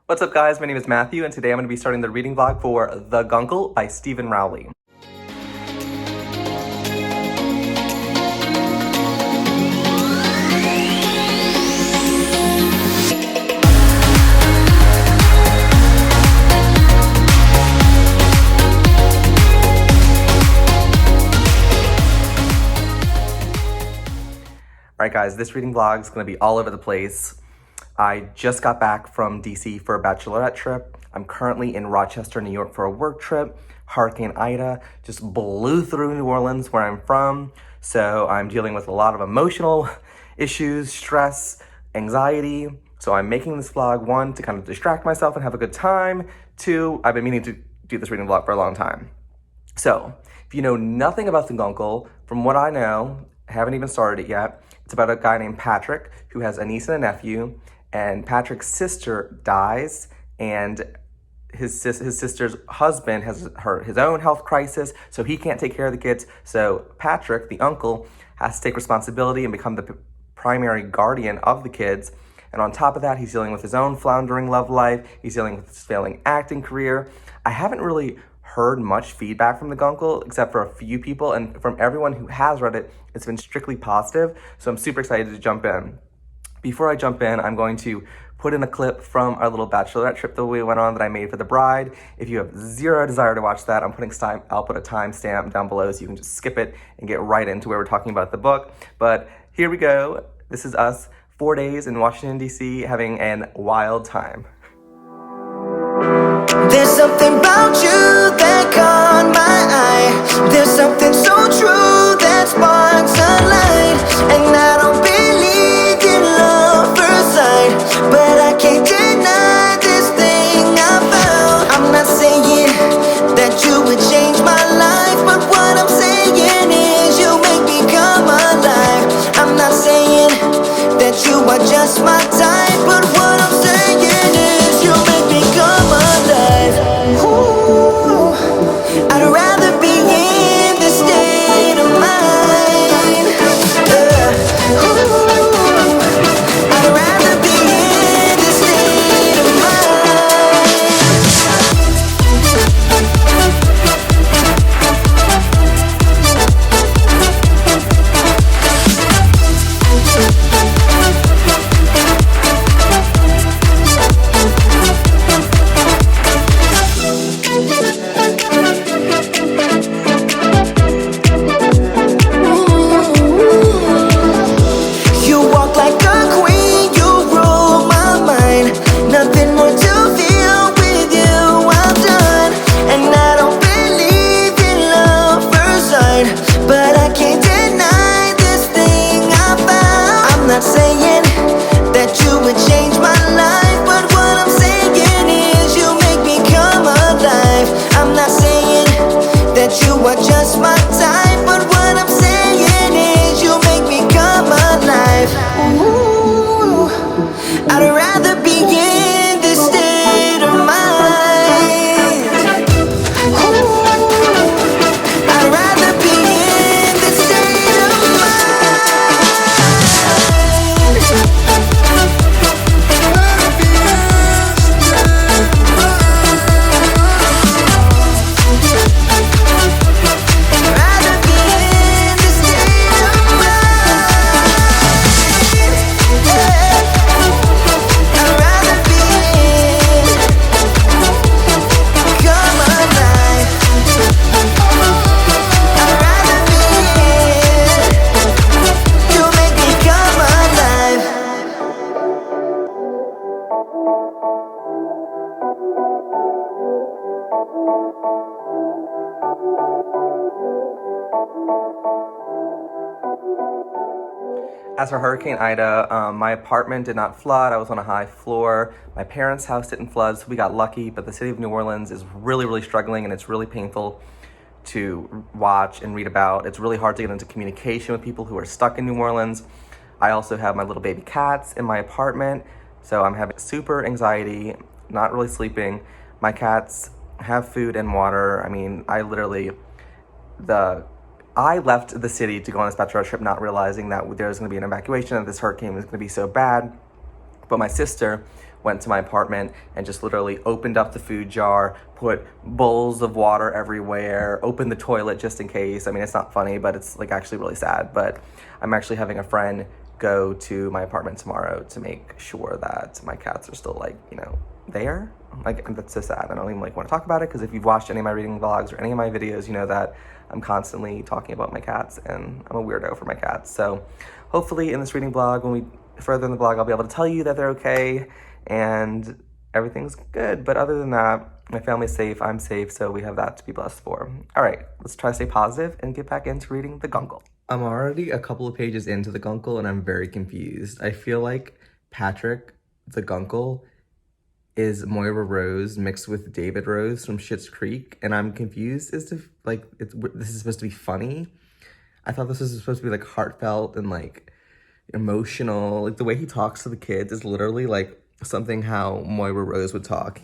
What's up guys, my name is Matthew and today I'm going to be starting the reading vlog for The Guncle by Stephen Rowley. Alright guys, this reading vlog is going to be all over the place. I just got back from DC for a Bachelorette Trip. I'm currently in Rochester, New York for a work trip. Hurricane Ida just blew through New Orleans, where I'm from. So I'm dealing with a lot of emotional issues, stress, anxiety. So I'm making this vlog, one, to kind of distract myself and have a good time. Two, I've been meaning to do this reading vlog for a long time. So if you know nothing about The Guncle, from what I know, I haven't even started it yet. It's about a guy named Patrick who has a niece and a nephew. And Patrick's sister dies, and his sister's husband has his own health crisis, so he can't take care of the kids. So Patrick, the uncle, has to take responsibility and become the primary guardian of the kids. And on top of that, he's dealing with his own floundering love life. He's dealing with his failing acting career. I haven't really heard much feedback from The Guncle, except for a few people, and from everyone who has read it, it's been strictly positive. So I'm super excited to jump in. Before I jump in, I'm going to put in a clip from our little Bachelorette trip that we went on that I made for the bride. If you have zero desire to watch that, I'll put a timestamp down below so you can just skip it and get right into where we're talking about the book. But here we go. This is us, 4 days in Washington, D.C., having a wild time. There's something about you that caught my eye. There's something so true that sparks a light. And I don't believe in love first sight, but I can't deny this thing I found. I'm not saying that you would change my life, but what I'm saying is you make me come alive. I'm not saying that you are just my type, but what I'm saying is you make me come alive. Ooh, I'd rather be in this state of mind. Ooh, I'd rather be in this state of As for Hurricane Ida, my apartment did not flood. I was on a high floor. My parents' house didn't flood, so we got lucky, but the city of New Orleans is really, really struggling, and it's really painful to watch and read about. It's really hard to get into communication with people who are stuck in New Orleans. I also have my little baby cats in my apartment, so I'm having super anxiety, not really sleeping. My cats have food and water. I mean, I left the city to go on this Bachelorette trip not realizing that there was going to be an evacuation and this hurricane was going to be so bad. But my sister went to my apartment and just literally opened up the food jar, put bowls of water everywhere, opened the toilet just in case. I mean, it's not funny, but it's like actually really sad. But I'm actually having a friend go to my apartment tomorrow to make sure that my cats are still like, you know, there. Like, that's so sad. I don't even like want to talk about it, because if you've watched any of my reading vlogs or any of my videos, you know that I'm constantly talking about my cats, and I'm a weirdo for my cats. So hopefully in this reading vlog, when we further in the vlog, I'll be able to tell you that they're okay and everything's good. But other than that, my family's safe, I'm safe, so we have that to be blessed for. All right, let's try to stay positive and get back into reading the Guncle. I'm already a couple of pages into the Guncle and I'm very confused. I feel like Patrick, the Guncle, is Moira Rose mixed with David Rose from Schitt's Creek, and I'm confused as to, like, this is supposed to be funny. I thought this was supposed to be, like, heartfelt and, like, emotional. Like, the way he talks to the kids is literally, like, something how Moira Rose would talk.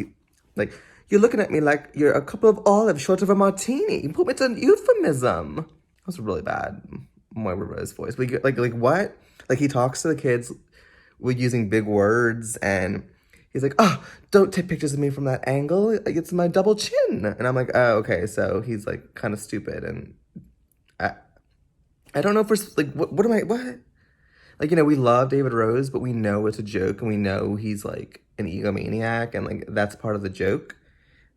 Like, you're looking at me like you're a couple of olives short of a martini. You put me to an euphemism. That was really bad, Moira Rose voice. Like what? Like, he talks to the kids with using big words, and he's like, oh, don't take pictures of me from that angle. Like, it's my double chin. And I'm like, oh, okay. So he's, like, kind of stupid. And I don't know if we're, like, what? Like, you know, we love David Rose, but we know it's a joke. And we know he's, like, an egomaniac. And, like, that's part of the joke.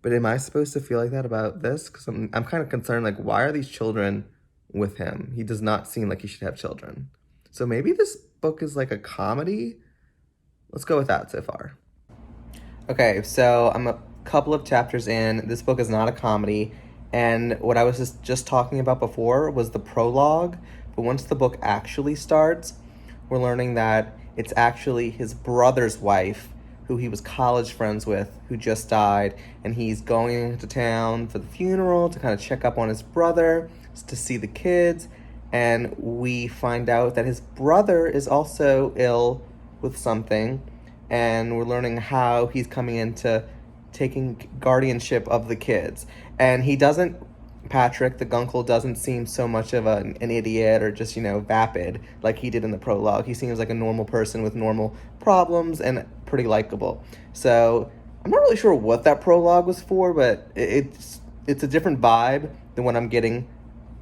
But am I supposed to feel like that about this? Because I'm kind of concerned, like, why are these children with him? He does not seem like he should have children. So maybe this book is, like, a comedy? Let's go with that so far. Okay, so I'm a couple of chapters in. This book is not a comedy, and what I was just talking about before was the prologue, but once the book actually starts, we're learning that it's actually his brother's wife, who he was college friends with, who just died, and he's going into town for the funeral to kind of check up on his brother, to see the kids, and we find out that his brother is also ill with something, and we're learning how he's coming into taking guardianship of the kids. And he doesn't, Patrick, the Guncle, doesn't seem so much of an idiot or just, you know, vapid like he did in the prologue. He seems like a normal person with normal problems and pretty likable. So I'm not really sure what that prologue was for, but it's a different vibe than what I'm getting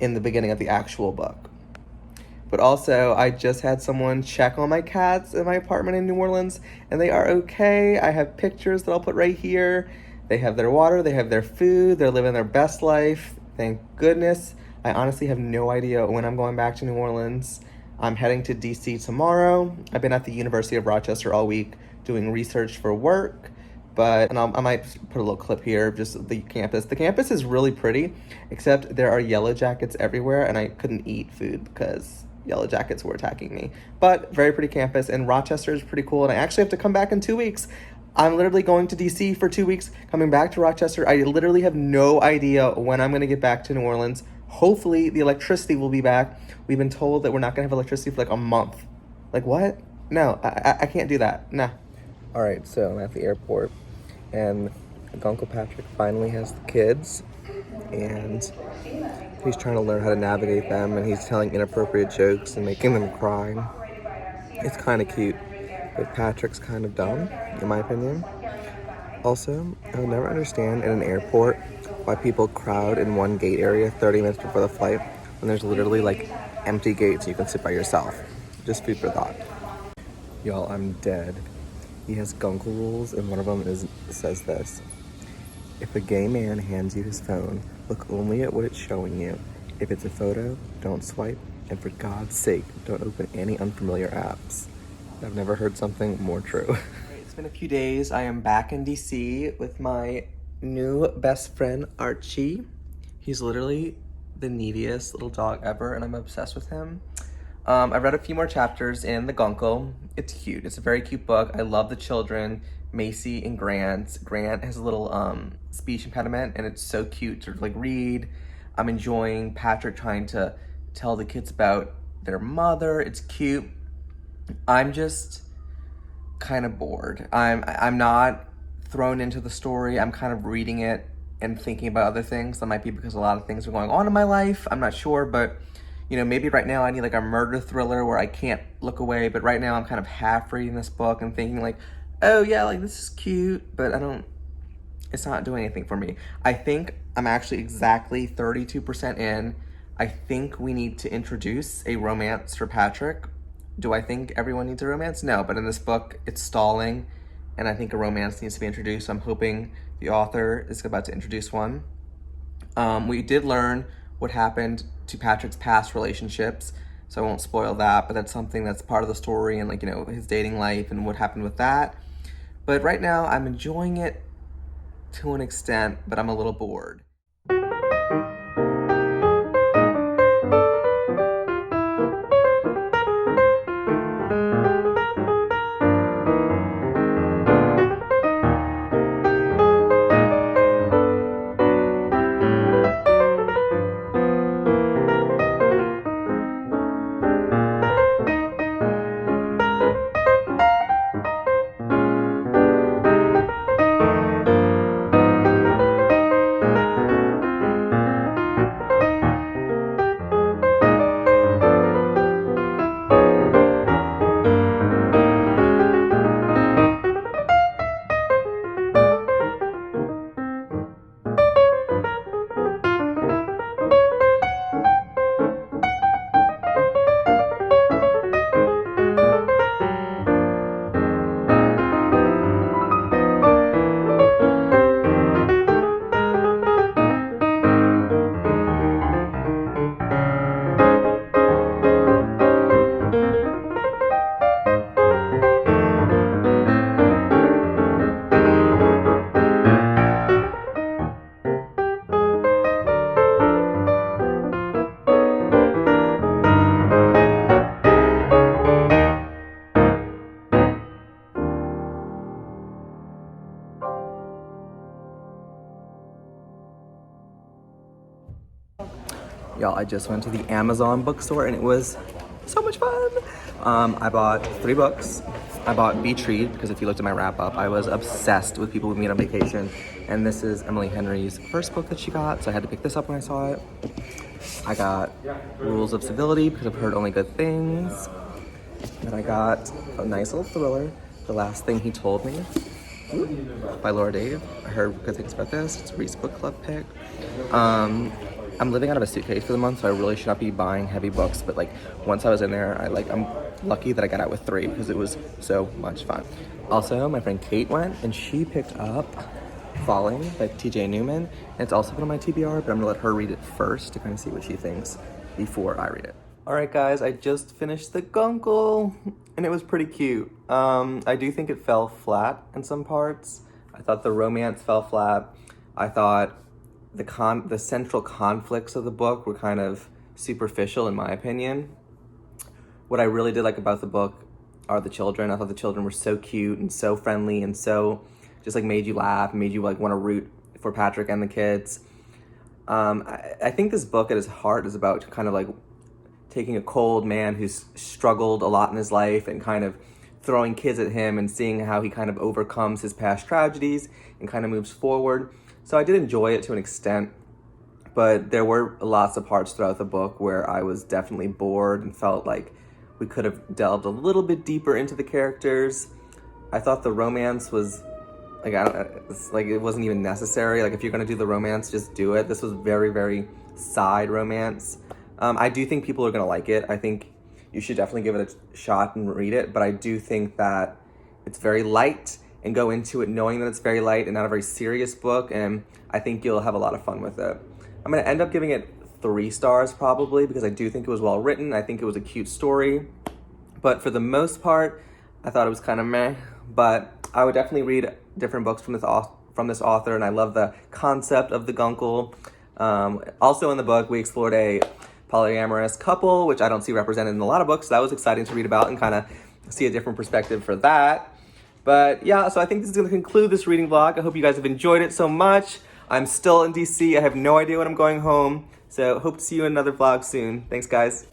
in the beginning of the actual book. But also, I just had someone check on my cats in my apartment in New Orleans, and they are okay. I have pictures that I'll put right here. They have their water, they have their food, they're living their best life. Thank goodness. I honestly have no idea when I'm going back to New Orleans. I'm heading to DC tomorrow. I've been at the University of Rochester all week doing research for work, I might put a little clip here of just the campus. The campus is really pretty, except there are yellow jackets everywhere, and I couldn't eat food because yellow jackets were attacking me. But very pretty campus, and Rochester is pretty cool, and I actually have to come back in 2 weeks. I'm literally going to DC for 2 weeks, coming back to Rochester. I literally have no idea when I'm going to get back to New Orleans. Hopefully the electricity will be back. We've been told that we're not going to have electricity for like a month. Like, what? No, I can't do that. Nah. All right, so I'm at the airport, and Uncle Patrick finally has the kids, and he's trying to learn how to navigate them, and he's telling inappropriate jokes and making them cry. It's kind of cute, but Patrick's kind of dumb, in my opinion. Also, I would never understand in an airport why people crowd in one gate area 30 minutes before the flight when there's literally like empty gates and you can sit by yourself. Just food for thought. Y'all, I'm dead. He has Guncle rules, and one of them says this: if a gay man hands you his phone, look only at what it's showing you. If it's a photo, don't swipe, and for God's sake, don't open any unfamiliar apps. I've never heard something more true. It's been a few days. I am back in DC with my new best friend, Archie. He's literally the neediest little dog ever, and I'm obsessed with him. I've read a few more chapters in the Guncle. It's cute. It's a very cute book. I love the children, Macy and Grant. Grant has a little speech impediment, and it's so cute to like read. I'm enjoying Patrick trying to tell the kids about their mother. It's cute. I'm just kind of bored. I'm not thrown into the story. I'm kind of reading it and thinking about other things. That might be because a lot of things are going on in my life. I'm not sure, but you know, maybe right now I need like a murder thriller where I can't look away. But right now I'm kind of half reading this book and thinking like, oh yeah, like this is cute, but it's not doing anything for me. I think I'm actually exactly 32% in. I think we need to introduce a romance for Patrick. Do I think everyone needs a romance? No, but in this book, it's stalling, and I think a romance needs to be introduced. So I'm hoping the author is about to introduce one. We did learn what happened to Patrick's past relationships, so I won't spoil that, but that's something that's part of the story and, like, you know, his dating life and what happened with that. But right now, I'm enjoying it to an extent, but I'm a little bored. Y'all, I just went to the Amazon bookstore and it was so much fun. I bought 3 books. I bought Beach Read because if you looked at my wrap up, I was obsessed with People with Me on Vacation. And this is Emily Henry's first book that she got, so I had to pick this up when I saw it. I got Rules of Civility because I've heard only good things. And I got a nice little thriller, The Last Thing He Told Me, by Laura Dave. I heard good things about this. It's a Reese Book Club pick. I'm living out of a suitcase for the month, so I really should not be buying heavy books, but like once I was in there, I'm lucky that I got out with 3 because it was so much fun. Also, my friend Kate went and she picked up Falling by TJ Newman. And it's also been on my TBR, but I'm gonna let her read it first to kind of see what she thinks before I read it. All right, guys, I just finished the Guncle and it was pretty cute. I do think it fell flat in some parts. I thought the romance fell flat. I thought the central conflicts of the book were kind of superficial in my opinion. What I really did like about the book are the children. I thought the children were so cute and so friendly and so just like made you laugh, made you like want to root for Patrick and the kids. I think this book at its heart is about kind of like taking a cold man who's struggled a lot in his life and kind of throwing kids at him and seeing how he kind of overcomes his past tragedies and kind of moves forward. So I did enjoy it to an extent, but there were lots of parts throughout the book where I was definitely bored and felt like we could have delved a little bit deeper into the characters. I thought the romance was, like, it wasn't even necessary. Like, if you're gonna do the romance, just do it. This was very, very side romance. I do think people are gonna like it. I think you should definitely give it a shot and read it, but I do think that it's very light and go into it knowing that it's very light and not a very serious book, and I think you'll have a lot of fun with it. I'm gonna end up giving it 3 stars probably because I do think it was well written. I think it was a cute story, but for the most part, I thought it was kind of meh, but I would definitely read different books from this author, and I love the concept of the Guncle. Also in the book, we explored a polyamorous couple, which I don't see represented in a lot of books. So that was exciting to read about and kind of see a different perspective for that. But yeah, so I think this is going to conclude this reading vlog. I hope you guys have enjoyed it so much. I'm still in DC. I have no idea when I'm going home. So hope to see you in another vlog soon. Thanks, guys.